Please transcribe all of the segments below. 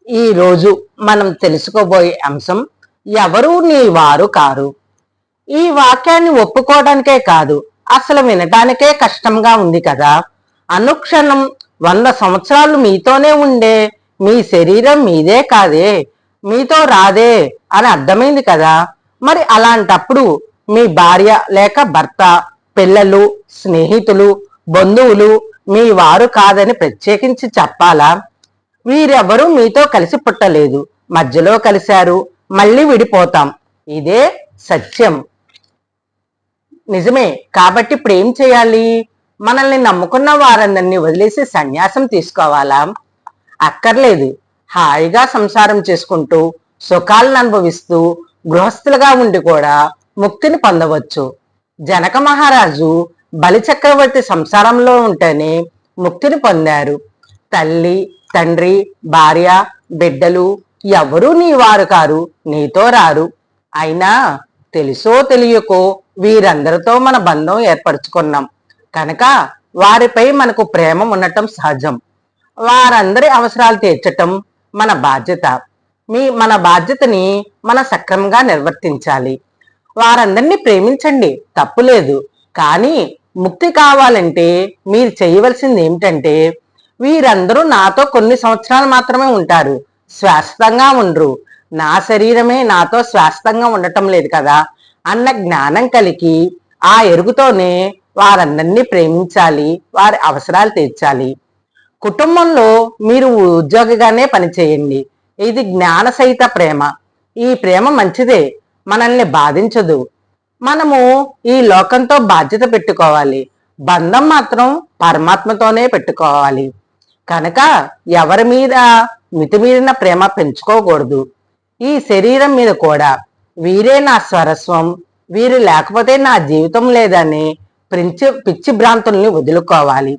ఈ రోజు మనం తెలుసుకోబోయే అంశం ఎవరు నీ వారు కారు. ఈ వాక్యాన్ని ఒప్పుకోవడానికే కాదు, అసలు వినటానికే కష్టంగా ఉంది కదా. అనుక్షణం 100 సంవత్సరాలు మీతోనే ఉండే మీ శరీరం మీదే కాదే, మీతో రాదే అని అర్థమైంది కదా. మరి అలాంటప్పుడు మీ భార్య లేక భర్త, పిల్లలు, స్నేహితులు, బంధువులు మీ వారు కాదని ప్రత్యేకించి చెప్పాలా? వీరెవరూ మీతో కలిసి పుట్టలేదు, మధ్యలో కలిశారు, మళ్ళీ విడిపోతాం. ఇదే సత్యం. నిజమే. కాబట్టి ఇప్పుడు ఏం చేయాలి? మనల్ని నమ్ముకున్న వారందరినీ వదిలేసి సన్యాసం తీసుకోవాలా? అక్కర్లేదు. హాయిగా సంసారం చేసుకుంటూ సుఖాలను అనుభవిస్తూ గృహస్థులుగా ఉండి కూడా ముక్తిని పొందవచ్చు. జనక మహారాజు బలిచక్రవర్తి సంసారంలో ఉంటేనే ముక్తిని పొందారు. తల్లి, తండ్రి, భార్య, బిడ్డలు ఎవరూ నీ వారు కారు, నీతో రారు. అయినా తెలుసో తెలియకో వీరందరితో మన బంధం ఏర్పరచుకున్నాం కనుక వారిపై మనకు ప్రేమ ఉండటం సహజం. వారందరి అవసరాలు తీర్చటం మన బాధ్యత. మన బాధ్యతని మనం సక్రమంగా నిర్వర్తించాలి. వారందరినీ ప్రేమించండి, తప్పులేదు. కానీ ముక్తి కావాలంటే మీరు చేయవలసింది ఏమిటంటే, వీరందరూ నాతో కొన్ని సంవత్సరాలు మాత్రమే ఉంటారు, శాశ్వతంగా ఉండరు. నా శరీరమే నాతో శాశ్వతంగా ఉండటం లేదు కదా అన్న జ్ఞానం కలిగి ఆ ఎరుగుతోనే వారందరినీ ప్రేమించాలి, వారి అవసరాలు తీర్చాలి. కుటుంబంలో మీరు ఉద్యోగిగానే పనిచేయండి. ఇది జ్ఞాన సహిత ప్రేమ. ఈ ప్రేమ మంచిదే, మనల్ని బాధించదు. మనము ఈ లోకంతో బాధ్యత పెట్టుకోవాలి, బంధం మాత్రం పరమాత్మతోనే పెట్టుకోవాలి. కనుక ఎవరి మీద మితిమీరిన ప్రేమ పెంచుకోకూడదు. ఈ శరీరం మీద కూడా వీరే నా స్వరస్వం, వీరు లేకపోతే నా జీవితం లేదని పిచ్చి భ్రాంతుల్ని వదులుకోవాలి.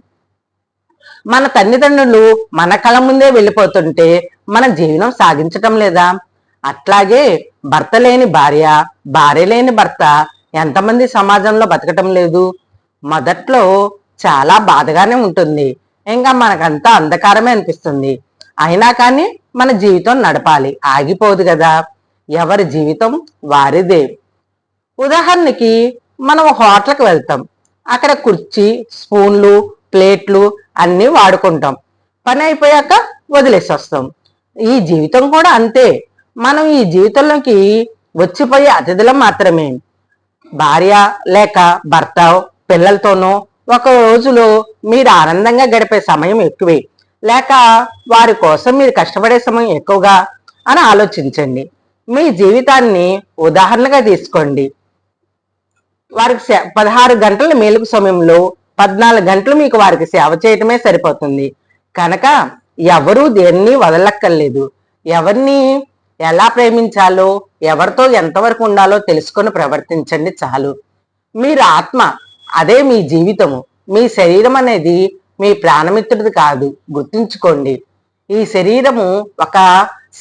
మన తల్లిదండ్రులు మన కళ్ళ ముందే వెళ్ళిపోతుంటే మన జీవనం సాగించటం లేదా? అట్లాగే భర్త లేని భార్య, భార్య లేని భర్త ఎంతమంది సమాజంలో బతకటం లేదు? మొదట్లో చాలా బాధగానే ఉంటుంది, ఇంకా మనకంతా అంధకారమే అనిపిస్తుంది. అయినా కానీ మన జీవితం నడపాలి, ఆగిపోదు కదా. ఎవరి జీవితం వారిదే. ఉదాహరణకి మనం హోటల్కి వెళ్తాం, అక్కడ కుర్చీ, స్పూన్లు, ప్లేట్లు అన్నీ వాడుకుంటాం, పని అయిపోయాక వదిలేసి వస్తాం. ఈ జీవితం కూడా అంతే. మనం ఈ జీవితంలోకి వచ్చిపోయే అతిథులం మాత్రమే. భార్య లేక భర్త, పిల్లలతోనో ఒక రోజులో మీరు ఆనందంగా గడిపే సమయం ఎక్కువే, లేక వారి కోసం మీరు కష్టపడే సమయం ఎక్కువగా అని ఆలోచించండి. మీ జీవితాన్ని ఉదాహరణగా తీసుకోండి. వారికి 16 గంటల మేలుకు సమయంలో 14 గంటలు మీకు వారికి సేవ చేయటమే సరిపోతుంది. కనుక ఎవరూ దేన్ని వదలక్కర్లేదు. ఎవరిని ఎలా ప్రేమించాలో, ఎవరితో ఎంతవరకు ఉండాలో తెలుసుకొని ప్రవర్తించండి చాలు. మీరు ఆత్మ, అదే మీ జీవితము. మీ శరీరం అనేది మీ ప్రాణమిత్రుడిది కాదు, గుర్తుంచుకోండి. ఈ శరీరము ఒక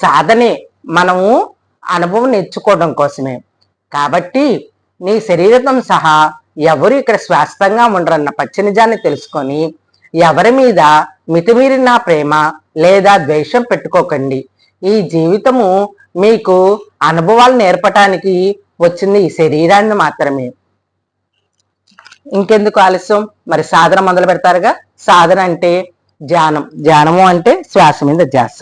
సాధనే, మనము అనుభవం నేర్చుకోవడం కోసమే. కాబట్టి నీ శరీరం సహా ఎవరు ఇక్కడ శాశ్వతంగా ఉండరన్న పచ్చనిజాన్ని తెలుసుకొని ఎవరి మీద మితిమీరిన ప్రేమ లేదా ద్వేషం పెట్టుకోకండి. ఈ జీవితము మీకు అనుభవాలు నేర్పటానికి వచ్చింది ఈ శరీరాన్ని మాత్రమే. ఇంకెందుకు ఆలస్యం? మరి సాధన మొదలు పెడతారుగా. సాధన అంటే ధ్యానం, ధ్యానము అంటే శ్వాస మీద ధ్యాస.